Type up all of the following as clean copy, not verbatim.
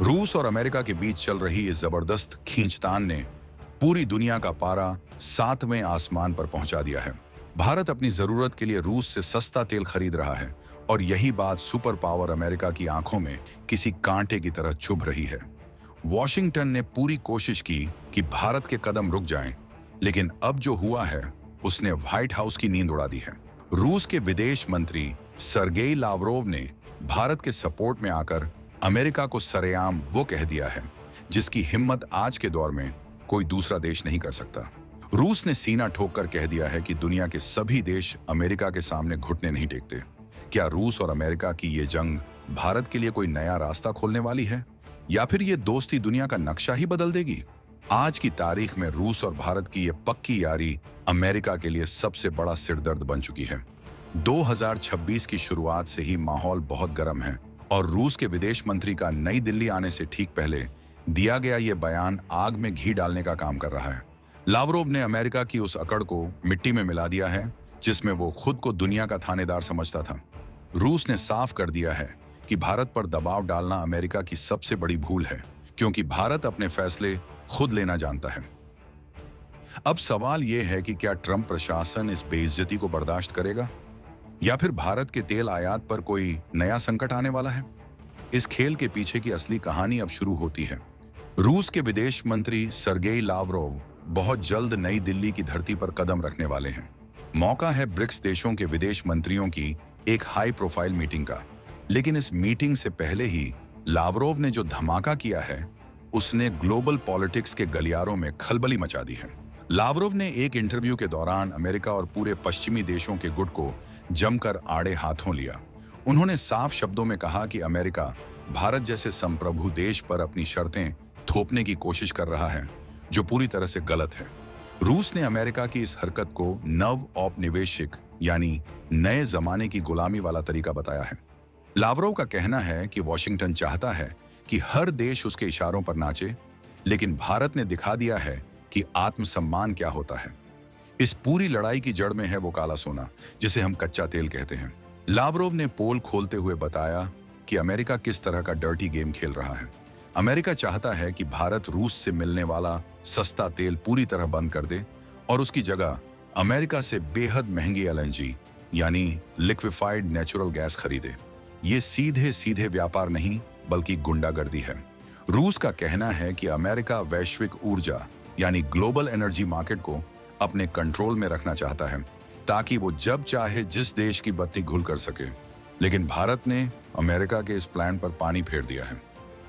रूस और अमेरिका के बीच चल रही इस जबरदस्त खींचतान ने पूरी दुनिया का पारा 7वें आसमान पर पहुंचा दिया है। भारत अपनी जरूरत के लिए रूस से सस्ता तेल खरीद रहा है और यही बात सुपर पावर अमेरिका की आंखों में किसी कांटे की तरह चुभ रही है। वॉशिंगटन ने पूरी कोशिश की कि भारत के कदम रुक जाएं, लेकिन अब जो हुआ है उसने व्हाइट हाउस की नींद उड़ा दी है। रूस के विदेश मंत्री सरगेई लावरोव ने भारत के सपोर्ट में आकर अमेरिका को सरेआम वो कह दिया है जिसकी हिम्मत आज के दौर में कोई दूसरा देश नहीं कर सकता। रूस ने सीना ठोक कर कह दिया है कि दुनिया के सभी देश अमेरिका के सामने घुटने नहीं टेकते। क्या रूस और अमेरिका की ये जंग भारत के लिए कोई नया रास्ता खोलने वाली है, या फिर ये दोस्ती दुनिया का नक्शा ही बदल देगी? आज की तारीख में रूस और भारत की ये पक्की यारी अमेरिका के लिए सबसे बड़ा सिरदर्द बन चुकी है। 2026 की शुरुआत से ही माहौल बहुत गर्म है और रूस के विदेश मंत्री का नई दिल्ली आने से ठीक पहले दिया गया ये बयान आग में घी डालने का काम कर रहा है। लावरोव ने अमेरिका की उस अकड़ को मिट्टी में मिला दिया है जिसमें वो खुद को दुनिया का थानेदार समझता था। रूस ने साफ कर दिया है कि भारत पर दबाव डालना अमेरिका की सबसे बड़ी भूल है, क्योंकि भारत अपने फैसले खुद लेना जानता है। अब सवाल यह है कि क्या ट्रंप प्रशासन इस बेइज्जती को बर्दाश्त करेगा, या फिर भारत के तेल आयात पर कोई नया संकट आने वाला है? इस खेल के पीछे की असली कहानी अब शुरू होती है। रूस के विदेश मंत्री सरगेई लावरोव बहुत जल्द नई दिल्ली की धरती पर कदम रखने वाले हैं। मौका है ब्रिक्स देशों के विदेश मंत्रियों की एक हाई प्रोफाइल मीटिंग का। लेकिन इस मीटिंग से पहले ही लावरोव ने जो धमाका किया है उसने ग्लोबल पॉलिटिक्स के गलियारों में खलबली मचा दी है। लावरोव ने एक इंटरव्यू के दौरान अमेरिका और पूरे पश्चिमी देशों के गुट को जमकर आड़े हाथों लिया। उन्होंने साफ शब्दों में कहा कि अमेरिका भारत जैसे संप्रभु देश पर अपनी शर्तें थोपने की कोशिश कर रहा है, जो पूरी तरह से गलत है। रूस ने अमेरिका की इस हरकत को नव औपनिवेशिक यानी नए जमाने की गुलामी वाला तरीका बताया है। लावरोव का कहना है कि वॉशिंगटन चाहता है कि हर देश उसके इशारों पर नाचे, लेकिन भारत ने दिखा दिया है कि आत्मसम्मान क्या होता है। इस पूरी लड़ाई की जड़ में है वो काला सोना जिसे हम कच्चा तेल कहते हैं। लावरोव ने पोल खोलते हुए बताया कि अमेरिका किस तरह का डर्टी गेम खेल रहा है। अमेरिका चाहता है कि भारत रूस से मिलने वाला सस्ता तेल पूरी तरह बंद कर दे और उसकी जगह अमेरिका से बेहद महंगी एलएनजी यानी लिक्विफाइड नेचुरल गैस खरीदे। ये सीधे सीधे व्यापार नहीं बल्कि गुंडागर्दी है। रूस का कहना है कि अमेरिका वैश्विक ऊर्जा यानी ग्लोबल एनर्जी मार्केट को अपने कंट्रोल में रखना चाहता है ताकि वो जब चाहे जिस देश की बत्ती घुल कर सके। लेकिन भारत ने अमेरिका के इस प्लान पर पानी फेर दिया है।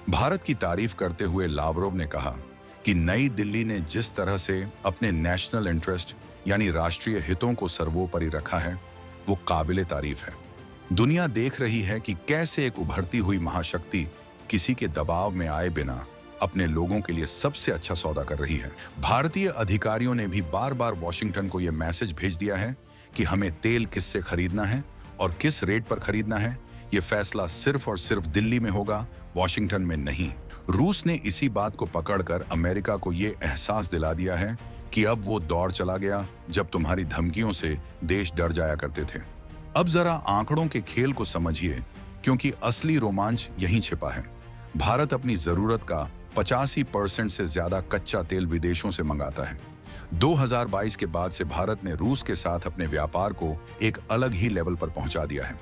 भारत की तारीफ करते हुए लावरोव ने कहा कि नई दिल्ली ने जिस तरह से अपने नेशनल इंटरेस्ट यानी राष्ट्रीय हितों को सर्वोपरि रखा है वो काबिले तारीफ है। दुनिया देख रही है कि कैसे एक उभरती हुई महाशक्ति किसी के दबाव में आए बिना अपने लोगों के लिए सबसे अच्छा सौदा कर रही है। भारतीय अधिकारियों ने भी बार बार वॉशिंगटन को यह मैसेज भेज दिया है कि हमें तेल किससे खरीदना है और किस रेट पर खरीदना है, यह फैसला सिर्फ और सिर्फ दिल्ली में होगा, वॉशिंगटन में नहीं। रूस ने इसी बात को पकड़कर अमेरिका को यह एहसास दिला दिया है कि अब वो दौर चला गया जब तुम्हारी धमकियों से देश डर जाया करते थे। अब जरा आंकड़ों के खेल को समझिए, क्योंकि असली रोमांच यहीं छिपा है। भारत अपनी जरूरत का 85% से ज्यादा कच्चा तेल विदेशों से मंगाता है। 2022 के बाद से भारत ने रूस के साथ अपने व्यापार को एक अलग ही लेवल पर पहुंचा दिया है।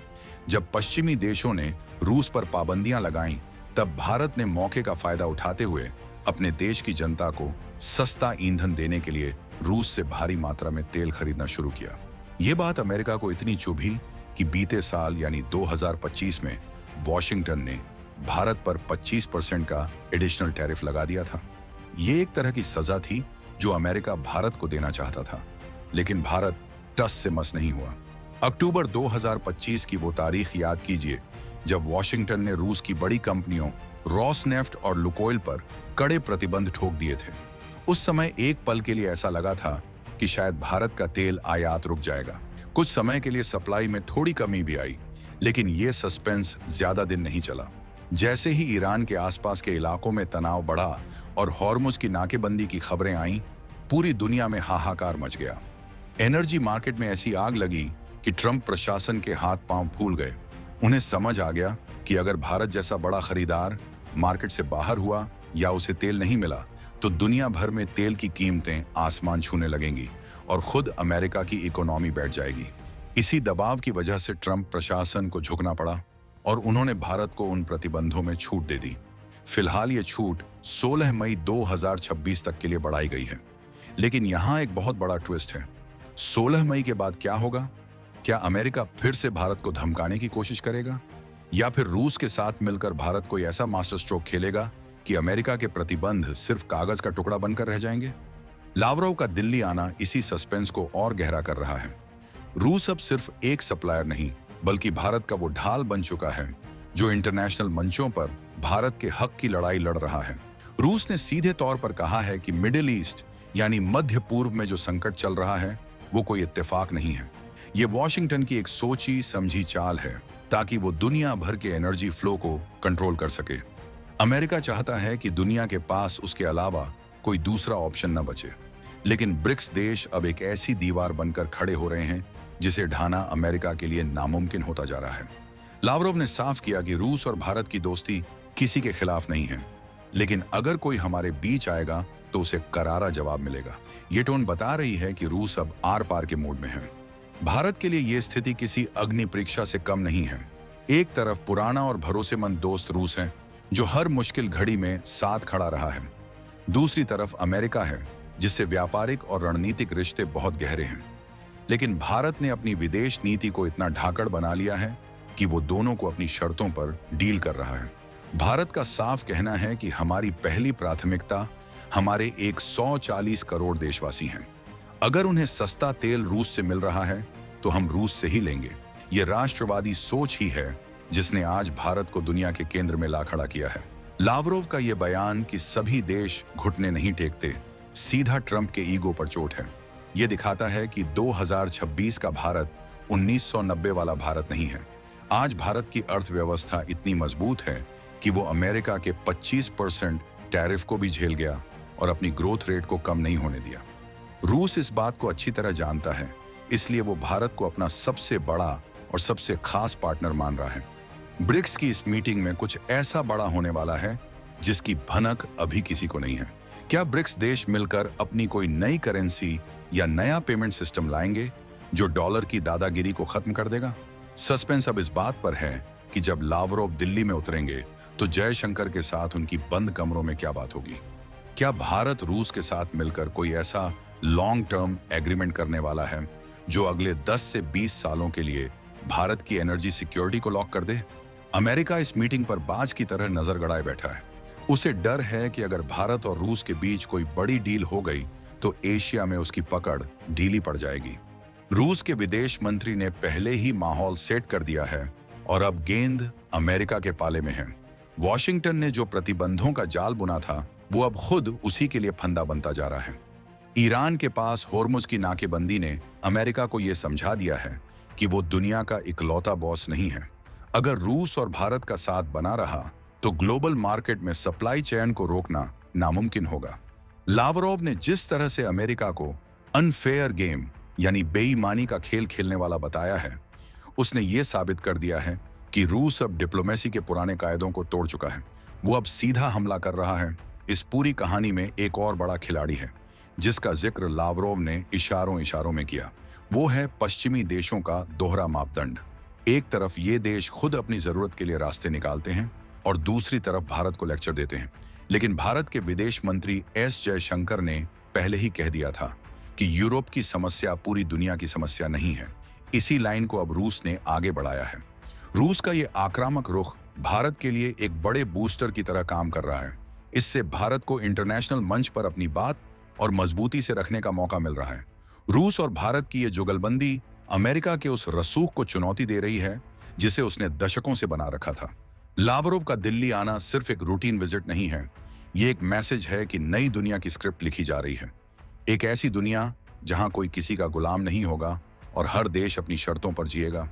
जब पश्चिमी देशों ने रूस पर पाबंदियां लगाईं, तब भारत ने मौके का फायदा उठाते हुए अपने देश की जनता को सस्ता ईंधन देने के लिए रूस से भारी मात्रा में तेल खरीदना शुरू किया। ये बात अमेरिका को इतनी चुभी कि बीते साल यानी 2025 में वॉशिंगटन ने भारत पर 25% का एडिशनल टैरिफ लगा दिया था। ये एक तरह की सजा थी जो अमेरिका भारत को देना चाहता था, लेकिन भारत टस से मस नहीं हुआ। अक्टूबर 2025 की वो तारीख याद कीजिए जब वॉशिंगटन ने रूस की बड़ी कंपनियों रॉसनेफ्ट और लुकोइल पर कड़े प्रतिबंध ठोक दिए थे। उस समय एक पल के लिए ऐसा लगा था कि शायद भारत का तेल आयात रुक जाएगा। कुछ समय के लिए सप्लाई में थोड़ी कमी भी आई, लेकिन ये सस्पेंस ज्यादा दिन नहीं चला। जैसे ही ईरान के आसपास के इलाकों में तनाव बढ़ा और हॉर्मुज की नाकेबंदी की खबरें आईं, पूरी दुनिया में हाहाकार मच गया। एनर्जी मार्केट में ऐसी आग लगी कि ट्रंप प्रशासन के हाथ पांव फूल गए। उन्हें समझ आ गया कि अगर भारत जैसा बड़ा खरीदार मार्केट से बाहर हुआ या उसे तेल नहीं मिला तो दुनिया भर में तेल की कीमतें आसमान छूने लगेंगी और खुद अमेरिका की इकोनॉमी बैठ जाएगी। इसी दबाव की वजह से ट्रंप प्रशासन को झुकना पड़ा और उन्होंने भारत को उन प्रतिबंधों में छूट दे दी। फिलहाल ये छूट 16 मई 2026 तक के लिए बढ़ाई गई है। लेकिन यहाँ एक बहुत बड़ा ट्विस्ट है। 16 मई के बाद क्या होगा? क्या अमेरिका फिर से भारत को धमकाने की कोशिश करेगा या फिर रूस के साथ मिलकर भारत कोई ऐसा मास्टर स्ट्रोक खेलेगा कि अमेरिका के प्रतिबंध सिर्फ कागज का टुकड़ा बनकर रह जाएंगे? लावरोव का दिल्ली आना इसी सस्पेंस को और गहरा कर रहा है। रूस अब सिर्फ एक सप्लायर नहीं बल्कि भारत का वो ढाल बन चुका है जो इंटरनेशनल मंचों पर भारत के हक की लड़ाई लड़ रहा है। रूस ने सीधे तौर पर कहा है कि मिडिल ईस्ट यानी मध्य पूर्व में जो संकट चल रहा है वो कोई इत्तेफाक नहीं है। ये वॉशिंगटन की एक सोची समझी चाल है ताकि वो दुनिया भर के एनर्जी फ्लो को कंट्रोल कर सके। अमेरिका चाहता है कि दुनिया के पास उसके अलावा कोई दूसरा ऑप्शन न बचे। लेकिन ब्रिक्स देश अब एक ऐसी दीवार बनकर खड़े हो रहे हैं जिसे ढाना अमेरिका के लिए नामुमकिन होता जा रहा है। लावरोव ने साफ किया कि रूस और भारत की दोस्ती किसी के खिलाफ नहीं है, लेकिन अगर कोई हमारे बीच आएगा तो उसे करारा जवाब मिलेगा। ये टोन बता रही है कि रूस अब आर पार के मूड में है। भारत के लिए यह स्थिति किसी अग्नि परीक्षा से कम नहीं है। एक तरफ पुराना और भरोसेमंद दोस्त रूस है जो हर मुश्किल घड़ी में साथ खड़ा रहा है। दूसरी तरफ अमेरिका है जिससे व्यापारिक और रणनीतिक रिश्ते बहुत गहरे हैं। लेकिन भारत ने अपनी विदेश नीति को इतना ढाकड़ बना लिया है कि वो दोनों को अपनी शर्तों पर डील कर रहा है। भारत का साफ कहना है कि हमारी पहली प्राथमिकता हमारे 140 करोड़ देशवासी हैं। अगर उन्हें सस्ता तेल रूस से मिल रहा है तो हम रूस से ही लेंगे। ये राष्ट्रवादी सोच ही है जिसने आज भारत को दुनिया के केंद्र में ला खड़ा किया है। लावरोव का यह बयान कि सभी देश घुटने नहीं टेकते सीधा ट्रंप के ईगो पर चोट है। यह दिखाता है कि 2026 का भारत 1990 वाला भारत नहीं है। आज भारत की अर्थव्यवस्था इतनी मजबूत है कि वो अमेरिका के 25% टैरिफ को भी झेल गया और अपनी ग्रोथ रेट को कम नहीं होने दिया। रूस इस बात को अच्छी तरह जानता है, इसलिए वो भारत को अपना सबसे बड़ा और सबसे खास पार्टनर मान रहा है। ब्रिक्स की इस मीटिंग में कुछ ऐसा बड़ा होने वाला है जिसकी भनक अभी किसी को नहीं है। क्या ब्रिक्स देश मिलकर अपनी कोई नई करेंसी या नया पेमेंट सिस्टम लाएंगे जो डॉलर की दादागिरी को खत्म कर देगा? सस्पेंस अब इस बात पर है कि जब लावरोव दिल्ली में उतरेंगे तो जयशंकर के साथ उनकी बंद कमरों में क्या बात होगी। क्या भारत रूस के साथ मिलकर कोई ऐसा लॉन्ग टर्म एग्रीमेंट करने वाला है जो अगले 10 से 20 सालों के लिए भारत की एनर्जी सिक्योरिटी को लॉक कर दे? अमेरिका इस मीटिंग पर बाज की तरह नजर गड़ाए बैठा है। उसे डर है कि अगर भारत और रूस के बीच कोई बड़ी डील हो गई तो एशिया में उसकी पकड़ ढीली पड़ जाएगी। रूस के विदेश मंत्री ने पहले ही माहौल सेट कर दिया है और अब गेंद अमेरिका के पाले में है। वॉशिंगटन ने जो प्रतिबंधों का जाल बुना था वो अब खुद उसी के लिए फंदा बनता जा रहा है। ईरान के पास होर्मुज की नाकेबंदी ने अमेरिका को यह समझा दिया है कि वो दुनिया का इकलौता बॉस नहीं है। अगर रूस और भारत का साथ बना रहा तो ग्लोबल मार्केट में सप्लाई चेन को रोकना नामुमकिन होगा। लावरोव ने जिस तरह से अमेरिका को अनफेयर गेम यानी बेईमानी का खेल खेलने वाला बताया है, उसने ये साबित कर दिया है कि रूस अब डिप्लोमेसी के पुराने कायदों को तोड़ चुका है। वो अब सीधा हमला कर रहा है। इस पूरी कहानी में एक और बड़ा खिलाड़ी है जिसका जिक्र लावरोव ने इशारों इशारों में किया। वो है पश्चिमी देशों का दोहरा मापदंड। एक तरफ ये देश खुद अपनी जरूरत के लिए रास्ते निकालते हैं और दूसरी तरफ भारत को लेक्चर देते हैं। लेकिन भारत के विदेश मंत्री एस जयशंकर ने पहले ही कह दिया था कि यूरोप की समस्या पूरी दुनिया की समस्या नहीं है। इसी लाइन को अब रूस ने आगे बढ़ाया है। रूस का ये आक्रामक रुख भारत के लिए एक बड़े बूस्टर की तरह काम कर रहा है। इससे भारत को इंटरनेशनल मंच पर अपनी बात और मजबूती से रखने का मौका मिल रहा है। रूस और भारत की ये जुगलबंदी अमेरिका के उस रसूख को चुनौती दे रही है जिसे उसने दशकों से बना रखा था। लावरोव का दिल्ली आना सिर्फ एक रूटीन विजिट नहीं है, ये एक मैसेज है कि नई दुनिया की स्क्रिप्ट लिखी जा रही है। एक ऐसी दुनिया जहां कोई किसी का गुलाम नहीं होगा और हर देश अपनी शर्तों पर जिएगा।